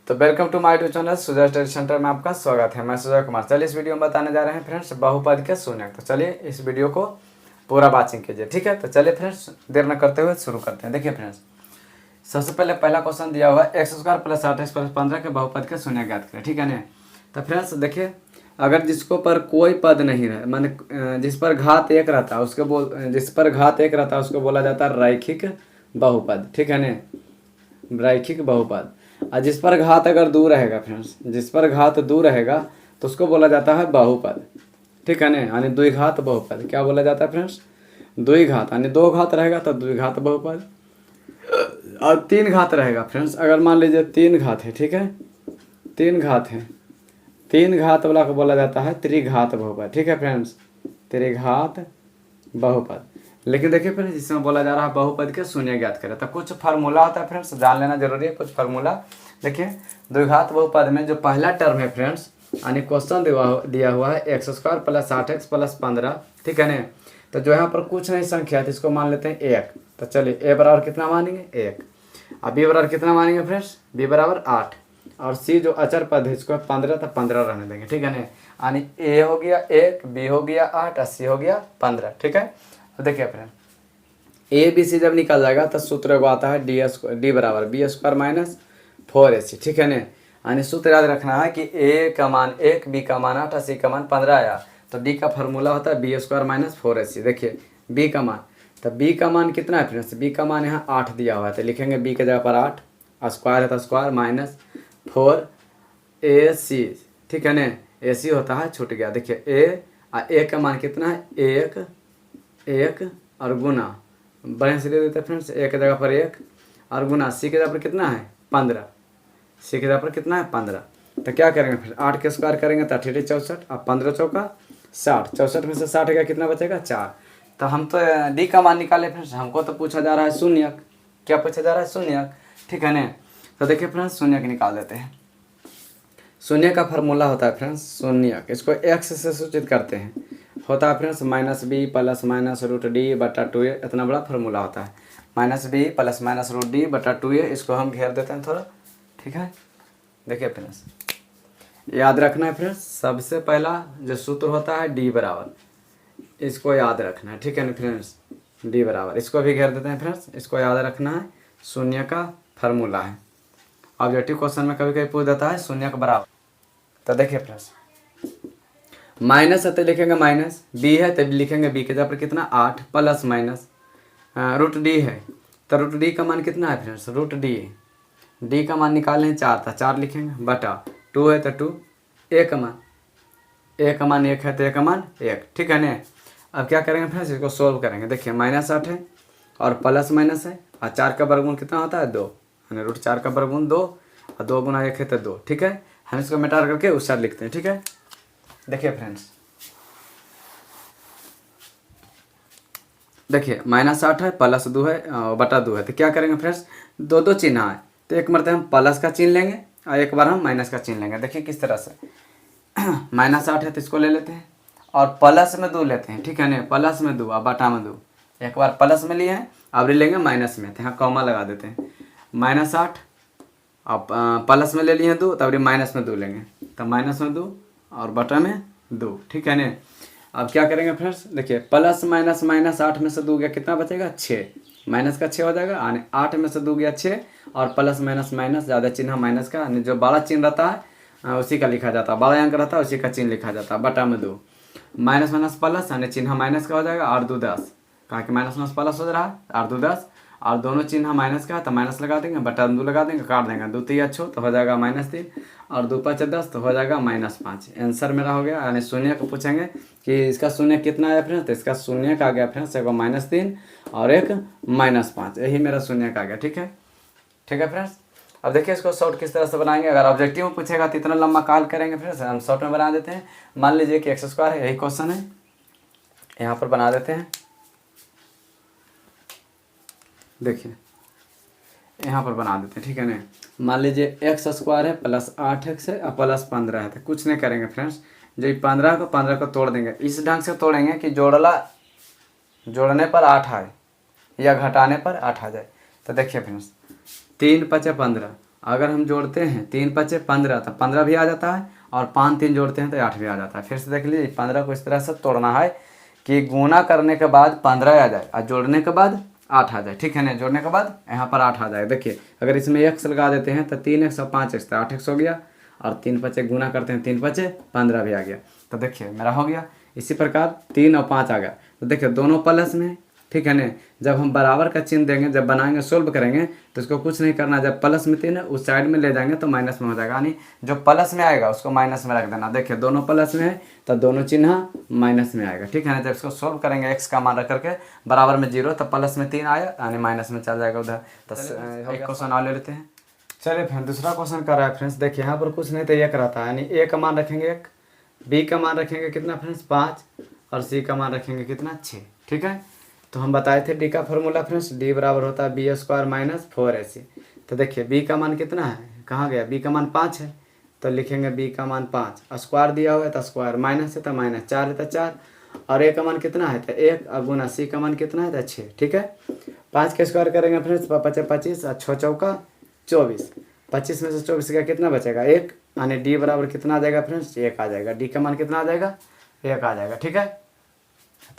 तो welcome to my YouTube channel Sujay study centre में आपका स्वागत है। मैं सुजय कुमार। चलिए इस वीडियो में बताने जा रहे हैं फ्रेंड्स बहुपद के शून्यक। तो चलिए इस वीडियो को पूरा वॉचिंग कीजिए, ठीक है। तो चलिए फ्रेंड्स देर न करते हुए शुरू करते हैं। देखिए फ्रेंड्स, सबसे पहले पहला क्वेश्चन दिया हुआ है x square plus 8x plus 15 के बहुपद के शून्यक ज्ञात करें, ठीक है ना। तो फ्रेंड्स देखिए, अगर जिसको पर कोई पद नहीं रहे, माने जिस पर घात एक रहता है उसको बोला जाता है रैखिक बहुपद, ठीक है ना, रैखिक बहुपद। और जिस पर घात अगर दूर रहेगा फ्रेंड्स, जिस पर घात दूर रहेगा तो उसको बोला जाता है बहुपद, ठीक है ना, यानी द्विघात बहुपद। क्या बोला जाता है फ्रेंड्स? द्विघात, यानी दो घात रहेगा तो द्विघात बहुपद। और तीन घात रहेगा फ्रेंड्स, अगर मान लीजिए तीन घात है, ठीक है, तीन घात है, तीन घात वाला को बोला जाता है त्रिघात बहुपद, ठीक है फ्रेंड्स, त्रिघात बहुपद। लेकिन देखिए फ्रेंड्स, इसमें बोला जा रहा है बहुपद के शून्य ज्ञात करें, तो कुछ फार्मूला होता है फ्रेंड्स, जान लेना जरूरी है कुछ फार्मूला। देखिए द्विघात बहुपद में जो पहला टर्म है फ्रेंड्स, यानी क्वेश्चन दिया हुआ है x square plus 8x plus 15, ठीक है ना। तो जो यहाँ पर कुछ नहीं संख्या है तो इसको मान लेते हैं एक। तो चलिए ए बराबर कितना मानेंगे? एक। अब बी बराबर कितना मानेंगे फ्रेंड्स? बी बराबर 8। और सी जो अचर पद है इसको 15, तो 15 रहने देंगे, ठीक है ना। यानी ए हो गया 1, बी हो गया 8 और सी हो गया 15, ठीक है। तो देखिए फ्रेंड, ए बी सी जब निकल जाएगा तो सूत्र को आता है डी बराबर बी स्क्वायर माइनस 4ac, ठीक है ना। यानी सूत्र याद रखना है कि ए का मान 1, बी का मान 8 और सी का मान 15 आया, तो डी का फॉर्मूला होता है बी स्क्वायर माइनस 4ac। देखिए बी का मान, तो बी का मान कितना है फ्रेंड्स? बी का मान यहाँ 8 दिया हुआ है, तो लिखेंगे बी के जगह पर 8, स्क्वायर है तो स्क्वायर माइनस 4ac, ठीक है ना। ac होता है छूट गया। देखिए ए का मान कितना है? 1 और गुना बढ़िया से दे देते हैं फ्रेंड्स, ए के जगह पर 1 और गुना सी के जगह पर कितना है? 15। सी के जगह पर कितना है? 15। तो क्या करेंगे फिर? 8 के स्क्वायर करेंगे तो 8 64 और 15 चौका 60, 64 में से 60 गया, कितना बचेगा? 4। तो हम तो डी का मान निकाले फ्रेंड्स, हमको तो पूछा जा रहा है शून्यक। क्या पूछा जा रहा है? शून्यक, ठीक है ना। तो देखिए फ्रेंड्स, शून्यक निकाल देते हैं। शून्य का फार्मूला होता है फ्रेंड्स शून्यक, इसको एक्स से सूचित करते हैं, होता है friends minus B plus minus root D बटा 2a। इतना बड़ा फार्मूला होता है, minus B plus minus root D बटा 2a। इसको हम घेर देते हैं थोड़ा, ठीक है। देखिए फ्रेंड्स, याद रखना है फ्रेंड्स, सबसे पहला जो सूत्र होता है डी बराबर, इसको याद रखना है, ठीक है ना फ्रेंड्स। डी बराबर, इसको भी घेर देते हैं फ्रेंड्स, इसको याद रखना है, शून्य का फार्मूला है। ऑब्जेक्टिव क्वेश्चन में कभी कभी पूछ देता है शून्य का बराबर। तो देखिए फ्रेंड्स, माइनस है तो लिखेंगे माइनस, बी है तो लिखेंगे बी के जगह पर कितना? 8 प्लस माइनस रूट डी है, तो रूट डी का मान कितना है फ्रेंड्स? रूट डी का मान निकाले हैं 4, था 4 लिखेंगे बटा 2 है तो 2, ए का मान 1 है तो ए का मान 1, ठीक है ना। अब क्या करेंगे फ्रेंड्स? इसको सोल्व करेंगे। देखिए माइनस 8 है और प्लस माइनस है और 4 का वर्गमूल कितना होता है? 2, यानी रूट 4 का वर्गमूल 2 और 2 गुना 1 है तो 2, ठीक है। हम इसको मिटा करके उस साइड लिखते हैं, ठीक है। देखिए फ्रेंड्स, देखिए माइनस 8 है प्लस 2 है बटा 2 है, तो क्या करेंगे फ्रेंड्स? दो चिन्ह है तो एक मरते हम प्लस का चिन्ह लेंगे और एक बार हम माइनस का चिन्ह लेंगे। देखिए किस तरह से, माइनस 8 है तो इसको ले लेते हैं और प्लस में 2 लेते हैं, ठीक है ना। प्लस में 2 और बटा में 2, एक बार प्लस में लिए हैं अब लेंगे माइनस में, तो यहाँ कॉमा लगा देते हैं। माइनस 8 अब प्लस में ले लिए हैं 2, तब माइनस में 2 लेंगे, तो माइनस में 2 और बटा में 2, ठीक है ना। अब क्या करेंगे फ्रेंड्स? देखिए प्लस माइनस माइनस 8 में से 2 गया, कितना बचेगा? 6, माइनस का 6 हो जाएगा, यानी 8 में से 2 गया 6 और प्लस माइनस माइनस ज़्यादा चिन्ह माइनस का, यानी जो बड़ा चिन्ह रहता है उसी का लिखा जाता है, बड़ा अंक रहता है उसी का चिन्ह लिखा जाता है। बटा में 2, माइनस माइनस प्लस, यानी चिन्ह माइनस का हो जाएगा, 8 2 10, कहा कि माइनस माइनस प्लस हो रहा है, 8 2 10 और दोनों चिन्ह माइनस का है तो माइनस लगा देंगे, बटा 2 लगा देंगे, काट देंगे, 2 3 अच्छो तो हो जाएगा -3 और 2 5 10 तो हो जाएगा -5। आंसर मेरा हो गया। यानी शून्य को पूछेंगे कि इसका शून्य कितना आया फ्रेंड्स, तो इसका शून्य का आ गया फ्रेंड्स एक -3 और एक -5, यही मेरा शून्य का आ गया, ठीक है। ठीक है फ्रेंड्स, अब देखिए इसको शॉर्ट किस तरह से बनाएंगे। अगर ऑब्जेक्टिव में पूछेगा तो इतना लंबा काल करेंगे फ्रेंड्स, हम शॉर्ट में बना देते हैं। मान लीजिए कि एक्स स्क्वायर है, यही क्वेश्चन है, यहाँ पर बना देते हैं। देखिए यहाँ पर बना देते हैं, ठीक है ना। मान लीजिए एक्स स्क्वायर है प्लस 8x है और प्लस 15 है, तो कुछ नहीं करेंगे फ्रेंड्स, जो 15 को तोड़ देंगे, इस ढंग से तोड़ेंगे कि जोड़ने पर 8 आए या घटाने पर 8 आ जाए। तो देखिए फ्रेंड्स, 3 5 15 अगर हम जोड़ते हैं 3 पचे 15 तो 15 भी आ जाता है, और 5 3 जोड़ते हैं तो 8 भी आ जाता है। फिर से देख लीजिए, 15 को इस तरह से तोड़ना है कि गुना करने के बाद 15 आ जाए और जोड़ने के बाद 8 आ जाए, ठीक है ना। जोड़ने के बाद यहाँ पर 8 आ जाए। देखिए अगर इसमें x लगा देते हैं तो 3x और 5x तो 8x हो गया, और 3 पचे गुना करते हैं 3 पचे 15 भी आ गया। तो देखिए मेरा हो गया। इसी प्रकार 3 और 5 आ गया। तो देखिए दोनों प्लस में, ठीक है ना। जब हम बराबर का चिन्ह देंगे, जब बनाएंगे सोल्व करेंगे तो इसको कुछ नहीं करना, जब प्लस में 3 है उस साइड में ले जाएंगे तो माइनस में हो जाएगा, यानी जो प्लस में आएगा उसको माइनस में रख देना। देखिए दोनों प्लस में है तो दोनों चिन्ह माइनस में आएगा, ठीक है ना। जब इसको सोल्व करेंगे एक्स का मान रख करके बराबर में 0 तो प्लस में 3 आया यानी माइनस में चल जाएगा उधर। तो एक क्वेश्चन और ले लेते हैं। चलिए फ्रेंड दूसरा क्वेश्चन कर रहा है फ्रेंड्स। देखिए यहाँ पर कुछ नहीं तो 1 रहता है, यानी ए का मान रखेंगे 1, बी का मान रखेंगे कितना फ्रेंड्स 5, और सी का मान रखेंगे कितना 6, ठीक है। तो हम बताए थे डी का फॉर्मूला फ्रेंड्स, डी बराबर होता है बी स्क्वायर माइनस 4ac। तो देखिए बी का मान कितना है, कहाँ गया, बी का मान 5 है तो लिखेंगे बी का मान 5, स्क्वायर दिया हुआ है तो स्क्वायर, माइनस है तो माइनस, 4 है तो 4, और ए का मान कितना है तो 1, और गुना सी का मान कितना है तो 6, ठीक है। 5 के स्क्वायर करेंगे फ्रेंड्स 5 25 और 6 चौका 24, 25 में से 24 का कितना बचेगा 1, यानी डी बराबर कितना आ जाएगा फ्रेंड्स 1 आ जाएगा। डी का मान कितना आ जाएगा 1 आ जाएगा, ठीक है।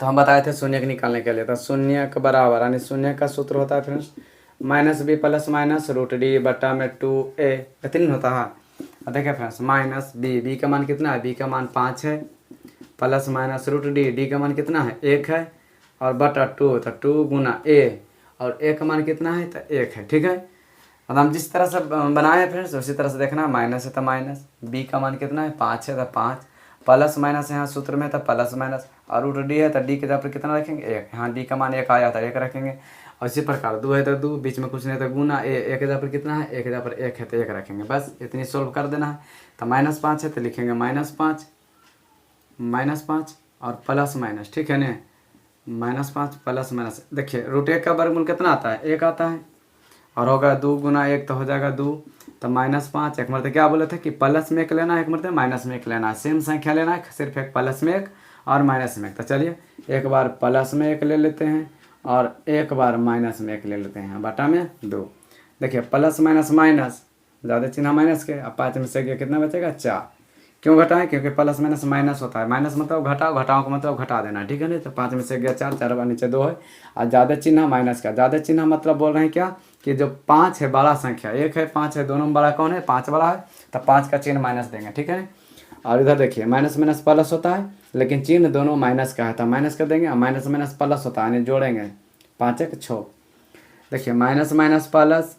तो हम बताए थे शून्य के निकालने के लिए, तो शून्य के बराबर यानी शून्य का सूत्र होता है friends minus B plus minus root D बटा में 2a, इतनी होता है। देखिए फ्रेंड्स माइनस बी, बी का मान कितना है, बी का मान 5 है, plus minus root D, D का मान कितना है 1 है, और बटा 2 तो 2 गुना a, और a का मान कितना है तो 1 है, ठीक है। मतलब हम जिस तरह से बनाए हैं फ्रेंड्स उसी तरह से देखना, माइनस है तो माइनस, बी का मान कितना है 5 है तो 5, प्लस माइनस यहाँ सूत्र में था प्लस माइनस, और रूट डी है तो डी के जगह पर कितना रखेंगे 1, यहाँ डी का मान 1 आया था 1 रखेंगे। और इसी प्रकार 2 है तो 2, बीच में कुछ नहीं तो गुना ए, 1 के जगह पर कितना है 1 के जगह पर 1 है तो 1 रखेंगे, बस इतनी सोल्व कर देना है। तो -5 है तो लिखेंगे -5 और प्लस माइनस, ठीक है ना, -5 प्लस माइनस। देखिए रूट 1 का वर्गमूल कितना आता है 1 आता है, और होगा 2 गुना 1 तो हो जाएगा 2, तो -5। एक मरते क्या बोले थे कि प्लस में 1 लेना है, एक मरते माइनस में 1 लेना है, सेम संख्या लेना है, सिर्फ एक प्लस में 1 और माइनस में 1। तो चलिए एक बार प्लस में 1 ले लेते हैं और एक बार माइनस में 1 ले लेते हैं, बटा में 2। देखिए प्लस माइनस माइनस, ज़्यादा चिन्ह माइनस के, अब 5 में से गया कितना बचेगा 4। क्यों घटाएं, क्योंकि प्लस माइनस माइनस होता है, माइनस मतलब घटाओ, घटाओ का मतलब घटा देना, ठीक है नहीं। तो 5 में से गया 4, 4 बार नीचे 2 है, और ज़्यादा चिन्ह माइनस का, ज़्यादा चिन्ह मतलब बोल रहे हैं क्या कि जो 5 है बड़ा संख्या, 1 है 5 है, दोनों में बड़ा कौन है 5 बड़ा है, तो 5 का चिन्ह माइनस देंगे, ठीक है। और इधर देखिए माइनस माइनस प्लस होता है लेकिन चिन्ह दोनों माइनस का है तो माइनस कर देंगे, और माइनस माइनस प्लस होता है यानी जोड़ेंगे 5 1 6। देखिए माइनस माइनस प्लस,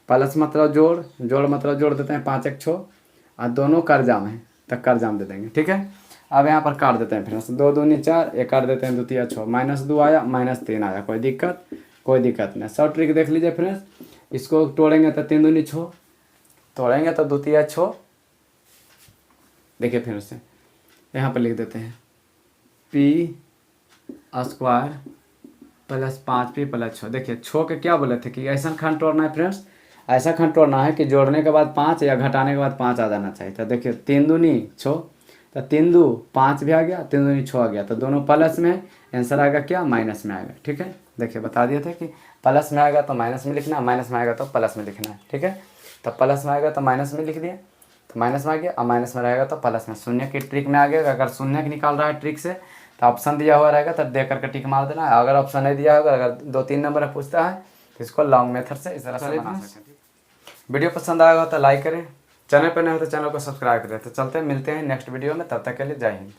प्लस मतलब जोड़, जोड़ मतलब जोड़ देते हैं 5 1 6, और दोनों कर्जाम है तो कर्जाम दे देंगे, ठीक है। अब यहाँ पर काट देते हैं फ्रेंड्स, 2 दूनी 4, एक काट देते हैं 2 तिया 6, -2 आया -3 आया, कोई दिक्कत नहीं। सब ट्रिक देख लीजिए फ्रेंड्स, इसको तोड़ेंगे तो 3 दूनी 6, तोड़ेंगे तो 2 तिया 6। देखिए फिर से यहाँ पर लिख देते हैं p square plus 5p plus 6। देखिए 6 के क्या बोले थे कि ऐसा खंड तोड़ना है फ्रेंड्स, ऐसा खंड तोड़ना है कि जोड़ने के बाद 5 या घटाने के बाद 5 आ जाना चाहिए। तो देखिए 3 दूनी 6, तो 3 2 5 भी आ गया, 3 दूनी 6 आ गया, तो दोनों प्लस में, आंसर आएगा क्या माइनस में आएगा, ठीक है। देखिए बता दिए थे कि प्लस में आएगा तो माइनस में लिखना, माइनस में आएगा तो प्लस में लिखना है, ठीक है। तो प्लस में आएगा तो माइनस में लिख दिए, तो माइनस में आ गया, और माइनस में रहेगा तो प्लस में। शून्य की ट्रिक में आ गया, अगर शून्य निकाल रहा है ट्रिक से तो ऑप्शन दिया हुआ रहेगा तो देख करके टिक मार देना है। अगर ऑप्शन नहीं दिया होगा, अगर 2-3 नंबर पूछता है तो इसको लॉन्ग मेथड से इस तरह से बना सकते हैं। वीडियो पसंद आएगा तो लाइक करें, चैनल पर नहीं हो तो चैनल को सब्सक्राइब करें। तो चलते हैं, मिलते हैं नेक्स्ट वीडियो में, तब तक के लिए जय हिंद।